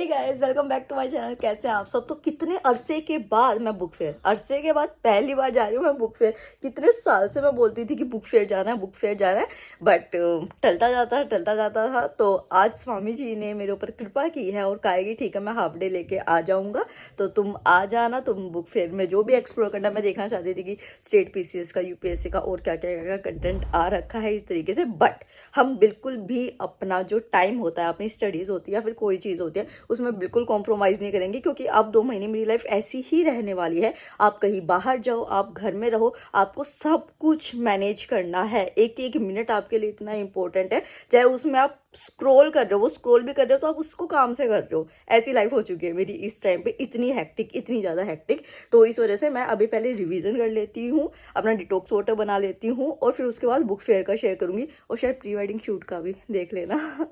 Guys, welcome back to my channel. कैसे हैं आप सब? तो कितने अरसे के बाद मैं बुक फेयर, अरसे के बाद पहली बार जा रही हूँ मैं बुक फेयर। कितने साल से मैं बोलती थी कि बुक फेयर जाना है, बुक फेयर जाना है, बट टलता जाता था। तो आज स्वामी जी ने मेरे ऊपर कृपा की है और कहेगी ठीक है मैं हाफ डे लेके आ जाऊँगा, तो तुम आ जाना। तुम बुक फेयर में जो भी एक्सप्लोर करना, मैं देखना चाहती थी कि स्टेट पीसीएस का, यूपीएससी का और क्या क्या कंटेंट आ रखा है इस तरीके से। बट हम बिल्कुल भी अपना जो टाइम होता है, अपनी स्टडीज़ होती है या फिर कोई चीज़ होती है, उसमें बिल्कुल कॉम्प्रोमाइज़ नहीं करेंगे, क्योंकि अब 2 महीने मेरी लाइफ ऐसी ही रहने वाली है। आप कहीं बाहर जाओ, आप घर में रहो, आपको सब कुछ मैनेज करना है। एक एक मिनट आपके लिए इतना इंपॉर्टेंट है। चाहे उसमें आप स्क्रॉल कर रहे हो, वो स्क्रॉल भी कर रहे हो तो आप उसको काम से कर रहे हो। ऐसी लाइफ हो चुकी है मेरी इस टाइम पे, इतनी हेक्टिक, इतनी ज़्यादा हेक्टिक। तो इस वजह से मैं अभी पहले रिवीजन कर लेती हूँ, अपना डिटॉक्स वाटर बना लेती हूँ, और फिर उसके बाद बुक फेयर का शेयर करूँगी, और शायद प्री वेडिंग शूट का भी देख लेना।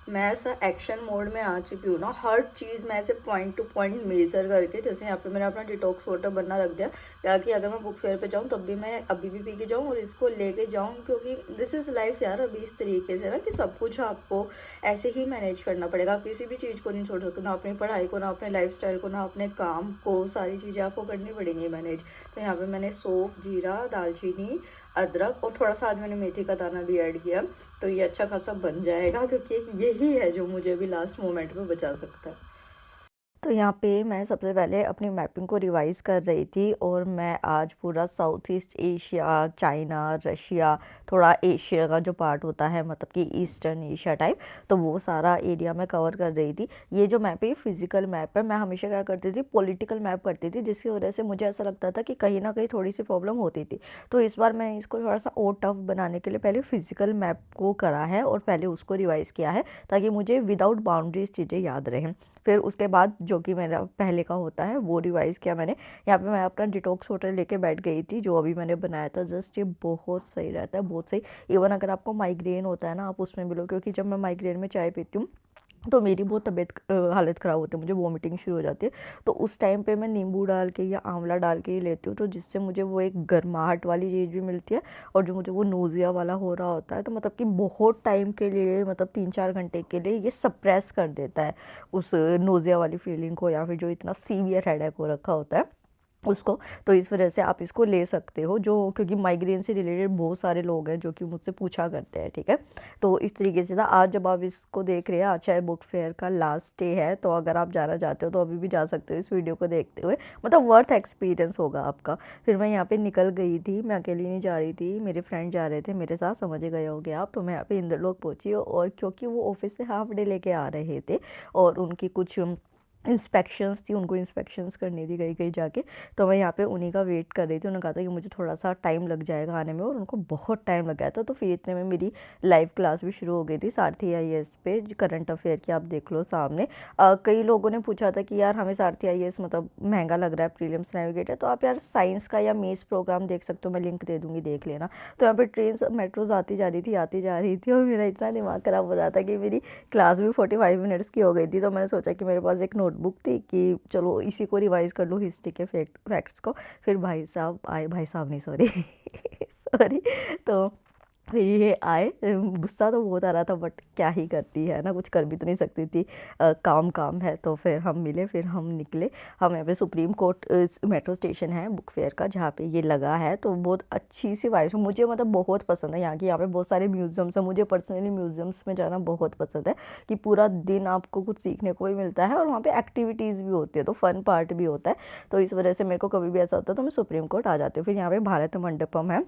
मैं ऐसा एक्शन मोड में आ चुकी हूँ ना, हर चीज़ मैं ऐसे पॉइंट टू पॉइंट मेजर करके, जैसे यहाँ पे मैंने अपना डिटॉक्स वाटर बनना रख दिया, ताकि अगर मैं बुक फेयर पे जाऊँ तब भी मैं अभी भी पी के जाऊँ और इसको लेके जाऊँ, क्योंकि दिस इज़ लाइफ यार। अभी इस तरीके से ना कि सब कुछ आपको ऐसे ही मैनेज करना पड़ेगा। आप किसी भी चीज़ को नहीं छोड़ सकते, ना अपनी पढ़ाई को, ना अपने लाइफ को, ना अपने काम को। सारी चीज़ें आपको करनी पड़ेंगी मैनेज। तो यहाँ पर मैंने सौंफ, जीरा, दालचीनी, अदरक और थोड़ा सा आज मैंने मेथी का दाना भी ऐड किया, तो ये अच्छा खासा बन जाएगा, क्योंकि यही है जो मुझे भी लास्ट मोमेंट में बचा सकता है। तो यहाँ पे मैं सबसे पहले अपनी मैपिंग को रिवाइज़ कर रही थी, और मैं आज पूरा south east Asia, China, Russia, थोड़ा एशिया का जो पार्ट होता है, मतलब कि ईस्टर्न एशिया टाइप, तो वो सारा एरिया मैं कवर कर रही थी। ये जो मैप है, फिजिकल मैप है। मैं हमेशा क्या करती थी, पॉलिटिकल मैप करती थी, जिसकी वजह से मुझे ऐसा लगता था कि कहीं ना कहीं थोड़ी सी प्रॉब्लम होती थी। तो इस बार मैंने इसको थोड़ा सा और टफ बनाने के लिए पहले फिजिकल मैप को करा है और पहले उसको रिवाइज़ किया है, ताकि मुझे विदाउट बाउंड्रीज चीज़ें याद रहें। फिर उसके बाद जो कि मेरा पहले का होता है वो रिवाइज़ किया मैंने। यहाँ पे मैं अपना डिटॉक्स वाटर लेके बैठ गई थी, जो अभी मैंने बनाया था। जस्ट ये बहुत सही रहता है, बहुत सही। इवन अगर आपको माइग्रेन होता है ना, आप उसमें भी लो, क्योंकि जब मैं माइग्रेन में चाय पीती हूँ तो मेरी बहुत तबीयत हालत ख़राब होती है, मुझे वॉमिटिंग शुरू हो जाती है। तो उस टाइम पे मैं नींबू डाल के या आंवला डाल के ही लेती हूँ, तो जिससे मुझे वो एक गर्माहट वाली चीज़ भी मिलती है, और जो मुझे वो नोज़िया वाला हो रहा होता है, तो मतलब कि बहुत टाइम के लिए, मतलब 3-4 घंटे के लिए ये सप्रेस कर देता है उस नोज़िया वाली फीलिंग को, या फिर जो इतना सीवियर हेडेक हो रखा होता है उसको। तो इस वजह से आप इसको ले सकते हो, जो क्योंकि माइग्रेन से रिलेटेड बहुत सारे लोग हैं जो कि मुझसे पूछा करते हैं, ठीक है। तो इस तरीके से था। आज जब आप इसको देख रहे हैं, आज चाहे बुक फेयर का लास्ट डे है, तो अगर आप जाना चाहते हो तो अभी भी जा सकते हो इस वीडियो को देखते हुए, मतलब वर्थ एक्सपीरियंस होगा आपका। फिर मैं यहाँ पे निकल गई थी, मैं अकेली नहीं जा रही थी, मेरे फ्रेंड जा रहे थे मेरे साथ, समझ गए होगे आप। तो मैं यहाँ पे इंद्रलोक पहुँची, और क्योंकि वो ऑफिस से हाफ डे लेके आ रहे थे और उनकी कुछ इंस्पेक्शंस थी, उनको इंस्पेक्शंस करनी थी कहीं कहीं जाके, तो मैं यहाँ पे उन्हीं का वेट कर रही थी। उन्होंने कहा था कि मुझे थोड़ा सा टाइम लग जाएगा आने में, और उनको बहुत टाइम लग गया था। तो फिर इतने में मेरी लाइव क्लास भी शुरू हो गई थी सारथी आईएएस पे, करंट अफेयर की, आप देख लो सामने। कई लोगों ने पूछा था कि यार हमें सारथी आईएएस मतलब महंगा लग रहा है, प्रीलिम्स नेविगेटर, तो आप यार साइंस का या मेस प्रोग्राम देख सकते हो, मैं लिंक दे दूँगी, देख लेना। तो यहाँ पर ट्रेन मेट्रोज आती जा रही थी, आती जा रही थी, और मेरा इतना दिमाग ख़राब हो रहा था कि मेरी क्लास भी 45 मिनट्स की हो गई थी। तो मैंने सोचा कि मेरे पास एक नोटबुक थी, कि चलो इसी को रिवाइज़ कर लूँ, हिस्ट्री के फैक्ट्स को। फिर भाई साहब आए, भाई साहब नहीं, सॉरी सॉरी। तो फिर ये आए, गुस्सा तो बहुत आ रहा था, बट क्या ही करती है ना, कुछ कर भी तो नहीं सकती थी। काम काम है। तो फिर हम मिले, फिर हम निकले। हम यहाँ पे सुप्रीम कोर्ट मेट्रो स्टेशन है बुक फेयर का, जहाँ पे ये लगा है। तो बहुत अच्छी सी वाइब है, मुझे मतलब बहुत पसंद है यहाँ की। यहाँ पे बहुत सारे म्यूज़ियम्स हैं, मुझे पर्सनली म्यूज़ियम्स में जाना बहुत पसंद है, कि पूरा दिन आपको कुछ सीखने को भी मिलता है, और वहाँ पे एक्टिविटीज़ भी होती है, तो फन पार्ट भी होता है। तो इस वजह से मेरे को कभी भी ऐसा होता है तो मैं सुप्रीम कोर्ट आ जाती हूँ। फिर यहाँ पे भारत मंडपम है,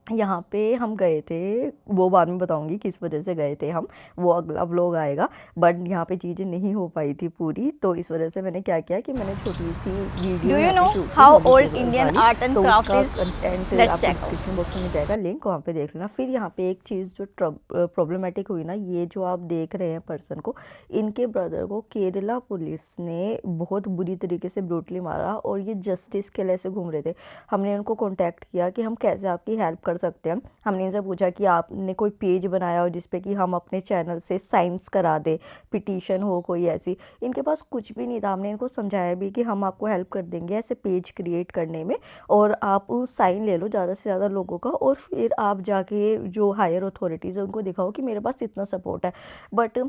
यहाँ पे हम गए थे, वो बाद में बताऊंगी किस वजह से गए थे हम, वो अगला व्लॉग आएगा। बट यहाँ पे चीज़ें नहीं हो पाई थी पूरी, तो इस वजह से मैंने क्या किया कि मैंने छोटी सी वीडियो Do you यहाँ पे know शूट की, how Holi old festival Indian वाली। art and तो craft उसका is? कंटेंट Let's आपको check out. डिस्क्रिप्शन बॉक्स में मिल जाएगा लिंक, वहाँ पे देख लेना। फिर यहाँ पे एक चीज़ जो प्रॉब्लमेटिक हुई ना, ये जो आप देख रहे हैं पर्सन को, इनके ब्रदर को केरला पुलिस ने बहुत बुरी तरीके से ब्रूटली मारा, और ये जस्टिस के लिए ऐसे घूम रहे थे। हमने उनको कॉन्टैक्ट किया कि हम कैसे आपकी हेल्प कर सकते हैं। हमने इनसे पूछा कि आपने कोई पेज बनाया हो जिसपे कि हम अपने चैनल से साइंस करा दे, पिटीशन हो कोई ऐसी। इनके पास कुछ भी नहीं था। हमने इनको समझाया भी कि हम आपको हेल्प कर देंगे ऐसे पेज क्रिएट करने में, और आप साइन ले लो ज़्यादा से ज़्यादा लोगों का, और फिर आप जाके जो हायर अथॉरिटीज़ है उनको दिखाओ कि मेरे पास इतना सपोर्ट है। बट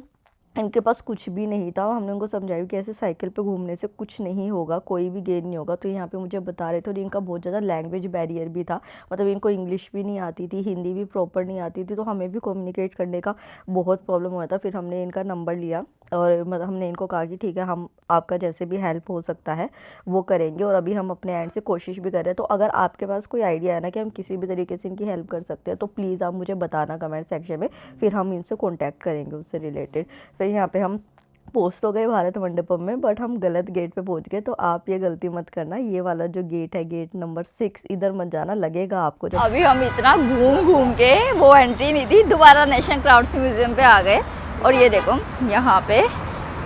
इनके पास कुछ भी नहीं था। हमने उनको समझाया कि ऐसे साइकिल पे घूमने से कुछ नहीं होगा, कोई भी गेन नहीं होगा। तो यहाँ पे मुझे बता रहे थे, और इनका बहुत ज़्यादा लैंग्वेज बैरियर भी था, मतलब इनको इंग्लिश भी नहीं आती थी, हिंदी भी प्रॉपर नहीं आती थी, तो हमें भी कम्युनिकेट करने का बहुत प्रॉब्लम हुआ था। फिर हमने इनका नंबर लिया और मतलब हमने इनको कहा कि ठीक है, हम आपका जैसे भी हेल्प हो सकता है वो करेंगे, और अभी हम अपने एंड से कोशिश भी कर रहे हैं। तो अगर आपके पास कोई आइडिया है ना कि हम किसी भी तरीके से इनकी हेल्प कर सकते हैं, तो प्लीज़ आप मुझे बताना कमेंट सेक्शन में, फिर हम इनसे कॉन्टैक्ट करेंगे उससे रिलेटेड। फिर यहाँ पे हम पहुंच तो गए भारत मंडपम में, बट हम गलत गेट पे पहुंच गए। तो आप ये गलती मत करना, ये वाला जो गेट है, गेट नंबर 6, इधर मत जाना, लगेगा आपको जब। अभी हम इतना घूम घूम के वो एंट्री नहीं थी, दोबारा नेशनल क्राफ्ट्स म्यूजियम पे आ गए। और ये देखो यहाँ पे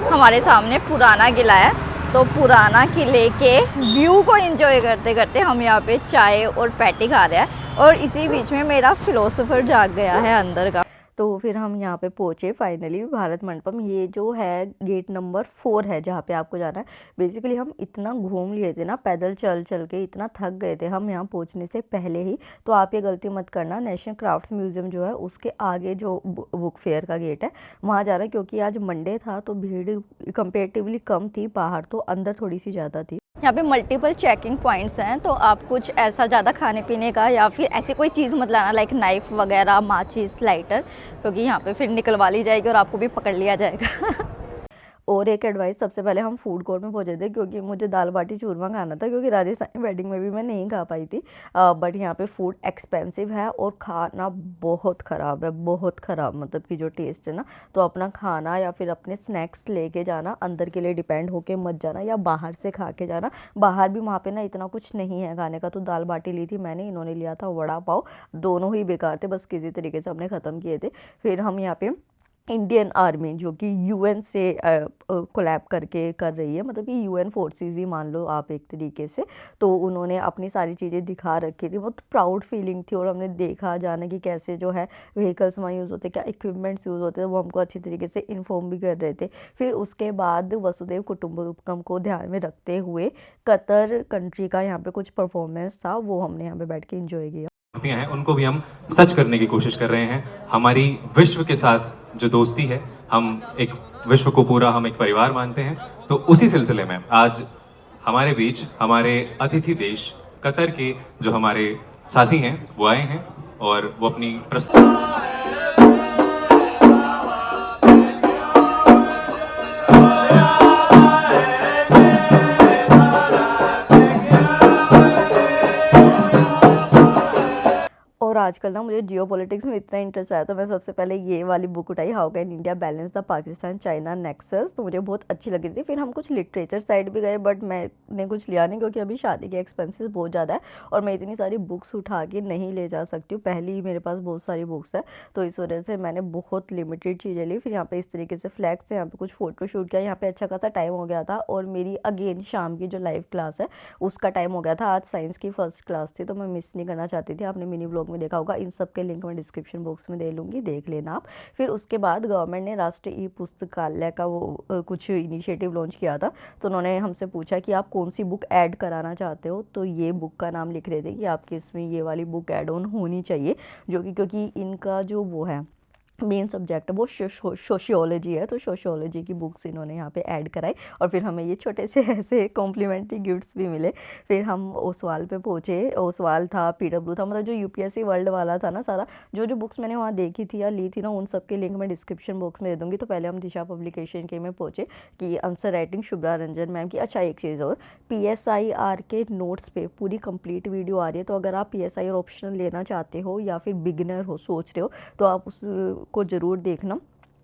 हमारे सामने पुराना किला है, तो पुराना किले के व्यू को एंजॉय करते करते हम यहाँ पे चाय और पैटी खा रहे हैं, और इसी बीच में मेरा फिलोसोफर जाग गया है अंदर का। तो फिर हम यहाँ पे पहुँचे फाइनली भारत मंडपम। ये जो है गेट नंबर 4 है जहाँ पे आपको जाना है। बेसिकली हम इतना घूम लिए थे ना, पैदल चल चल के इतना थक गए थे हम यहाँ पहुँचने से पहले ही। तो आप ये गलती मत करना, नेशनल क्राफ्ट्स म्यूजियम जो है उसके आगे जो बुक फेयर का गेट है वहाँ जाना, क्योंकि आज मंडे था तो भीड़ कंपेरेटिवली कम थी, बाहर तो अंदर थोड़ी सी ज़्यादा थी। यहाँ पे मल्टीपल चेकिंग पॉइंट्स हैं, तो आप कुछ ऐसा ज़्यादा खाने पीने का या फिर ऐसी कोई चीज़ मत लाना, लाइक नाइफ वगैरह, माचिस, लाइटर, क्योंकि यहाँ पे फिर निकलवा ली जाएगी और आपको भी पकड़ लिया जाएगा। और एक एडवाइस, सबसे पहले हम फूड कोर्ट में पहुंचे थे क्योंकि मुझे दाल बाटी चूरमा खाना था, क्योंकि राजस्थानी वेडिंग में भी मैं नहीं खा पाई थी। बट यहाँ पे फूड एक्सपेंसिव है और खाना बहुत ख़राब है, बहुत ख़राब, मतलब कि जो टेस्ट है ना। तो अपना खाना या फिर अपने स्नैक्स लेके जाना, अंदर के लिए डिपेंड होके मत जाना, या बाहर से खा के जाना। बाहर भी वहाँ पे ना इतना कुछ नहीं है खाने का। तो दाल बाटी ली थी मैंने, इन्होंने लिया था वड़ा पाव, दोनों ही बेकार थे, बस किसी तरीके से हमने ख़त्म किए थे। फिर हम यहाँ पे इंडियन आर्मी जो कि यूएन से कोलैब करके कर रही है, मतलब कि यूएन फोर्सेस ही मान लो आप एक तरीके से। तो उन्होंने अपनी सारी चीज़ें दिखा रखी थी, बहुत प्राउड फीलिंग थी। और हमने देखा जाने कि कैसे जो है व्हीकल्स वहाँ यूज़ होते, क्या इक्विपमेंट्स यूज़ होते हैं, वो हमको अच्छी तरीके से इन्फॉर्म भी कर रहे थे। फिर उसके बाद वसुदेव कुटुंबकम को ध्यान में रखते हुए कतर कंट्री का यहाँ पे कुछ परफॉर्मेंस था, वो हमने यहाँ पे बैठ के इंजॉय किया। हैं उनको भी हम सच करने की कोशिश कर रहे हैं। हमारी विश्व के साथ जो दोस्ती है, हम एक विश्व को पूरा हम एक परिवार मानते हैं। तो उसी सिलसिले में आज हमारे बीच हमारे अतिथि देश कतर के जो हमारे साथी हैं वो आए हैं और वो अपनी और आजकल ना मुझे जियो पॉलिटिक्स में इतना इंटरेस्ट आया, तो मैं सबसे पहले ये वाली बुक उठाई, how can India balance the Pakistan China nexus. तो मुझे बहुत अच्छी लग रही थी। फिर हम कुछ लिटरेचर साइड भी गए, बट मैंने कुछ लिया नहीं, क्योंकि अभी शादी के एक्सपेंसेस बहुत ज़्यादा है और मैं इतनी सारी बुक्स उठा के नहीं ले जा सकती हूँ। पहले ही मेरे पास बहुत सारी बुक्स है, तो इस वजह से मैंने बहुत लिमिटेड चीज़ें ली। फिर यहाँ पे इस तरीके से फ्लैग्स है, यहाँ पे कुछ फ़ोटो शूट किया। यहाँ पे अच्छा खासा टाइम हो गया था, और मेरी अगेन शाम की जो लाइव क्लास है उसका टाइम हो गया था। आज साइंस की फर्स्ट क्लास थी, तो मैं मिस नहीं करना चाहती थी। आपने मिनी ब्लॉग में देखा होगा, इन सब के लिंक मैं डिस्क्रिप्शन बॉक्स में दे लूँगी, देख लेना आप। फिर उसके बाद गवर्नमेंट ने राष्ट्रीय ई पुस्तकालय का वो कुछ इनिशिएटिव लॉन्च किया था। तो उन्होंने हमसे पूछा कि आप कौन सी बुक ऐड कराना चाहते हो, तो ये बुक का नाम लिख रहे थे कि आपकी इसमें ये वाली बुक ऐड ऑन होनी चाहिए, जो कि क्योंकि इनका जो वो है मेन सब्जेक्ट है वो सोशियोलॉजी है, तो सोशियोलॉजी की बुक्स इन्होंने यहाँ पे ऐड कराई। और फिर हमें ये छोटे से ऐसे कॉम्प्लीमेंट्री गिफ्ट्स भी मिले। फिर हम ओसवाल पे पहुँचे, ओसवाल था, पीडब्ल्यू था, मतलब जो यूपीएससी वर्ल्ड वाला था ना सारा। जो जो बुक्स मैंने वहाँ देखी थी या ली थी ना, उन सब के लिंक मैं डिस्क्रिप्शन बॉक्स में दे दूँगी। तो पहले हम दिशा पब्लिकेशन के में पहुँचे कि answer writing Shubhra Ranjan ma'am की। अच्छा एक चीज़ और, PSIR के नोट्स पे पूरी कंप्लीट वीडियो आ रही है, तो अगर आप PSIR ऑप्शनल लेना चाहते हो या फिर बिगिनर हो सोच रहे हो, तो आप उसको ज़रूर देखना,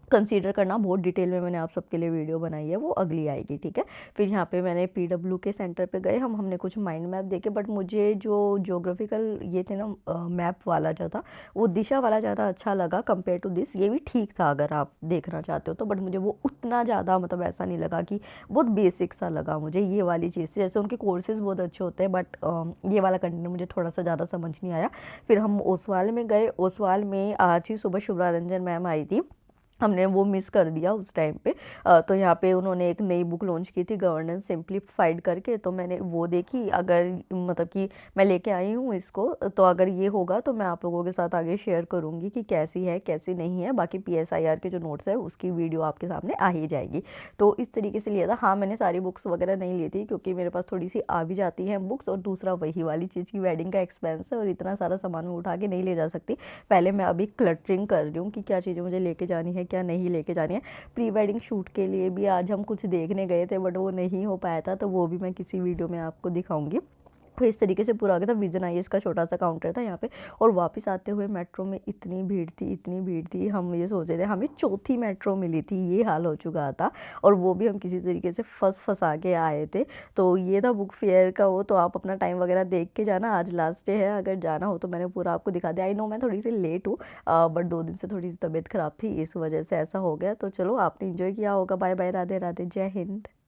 कंसीडर करना। बहुत डिटेल में मैंने आप सबके लिए वीडियो बनाई है, वो अगली आएगी, ठीक है। फिर यहाँ पे मैंने PW के सेंटर पे गए हमने कुछ माइंड मैप देखे, बट मुझे जो ज्योग्राफिकल ये थे ना मैप वाला जो था, वो दिशा वाला ज़्यादा अच्छा लगा कंपेयर टू दिस। ये भी ठीक था अगर आप देखना चाहते हो तो, बट मुझे वो उतना ज़्यादा मतलब ऐसा नहीं लगा, कि बहुत बेसिक सा लगा मुझे ये वाली चीज़ से। जैसे उनके कोर्सेज बहुत अच्छे होते हैं, बट ये वाला कंटेंट मुझे थोड़ा सा ज़्यादा समझ नहीं आया। फिर हम ओसवाल में गए। ओसवाल में आज ही सुबह शुभ्रा रंजन मैम आई थी, हमने वो मिस कर दिया उस टाइम पे। तो यहाँ पे उन्होंने एक नई बुक लॉन्च की थी गवर्नेंस सिंप्लीफाइड करके, तो मैंने वो देखी। अगर मतलब कि मैं लेके आई हूँ इसको, तो अगर ये होगा तो मैं आप लोगों के साथ आगे शेयर करूँगी कि कैसी है कैसी नहीं है। बाकी PSIR के जो नोट्स है उसकी वीडियो आपके सामने आ ही जाएगी। तो इस तरीके से लिया था। हाँ, मैंने सारी बुक्स वगैरह नहीं ली थी क्योंकि मेरे पास थोड़ी सी आ भी जाती हैं बुक्स, और दूसरा वही वाली चीज़ की वेडिंग का एक्सपेंस है और इतना सारा सामान मैं उठा के नहीं ले जा सकती। पहले मैं अभी क्लटरिंग कर रही हूँ कि क्या चीज़ें मुझे लेके जानी है क्या नहीं लेके जानी है। प्री वेडिंग शूट के लिए भी आज हम कुछ देखने गए थे बट वो नहीं हो पाया था, तो वो भी मैं किसी वीडियो में आपको दिखाऊंगी। तो इस तरीके से पूरा आ गया था। विजन आईएएस का छोटा सा काउंटर था यहाँ पे। और वापस आते हुए मेट्रो में इतनी भीड़ थी, इतनी भीड़ थी, हम ये सोच रहे थे हमें चौथी मेट्रो मिली थी, ये हाल हो चुका था। और वो भी हम किसी तरीके से फंसा के आए थे। तो ये था बुक फेयर का वो। तो आप अपना टाइम वगैरह देख के जाना, आज लास्ट डे है, अगर जाना हो तो मैंने पूरा आपको दिखा दिया। आई नो मैं थोड़ी सी लेट हूँ, बट 2 दिन से थोड़ी सी तबीयत ख़राब थी, इस वजह से ऐसा हो गया। तो चलो, आपने इंजॉय किया होगा। बाय बाय, राधे राधे, जय हिंद।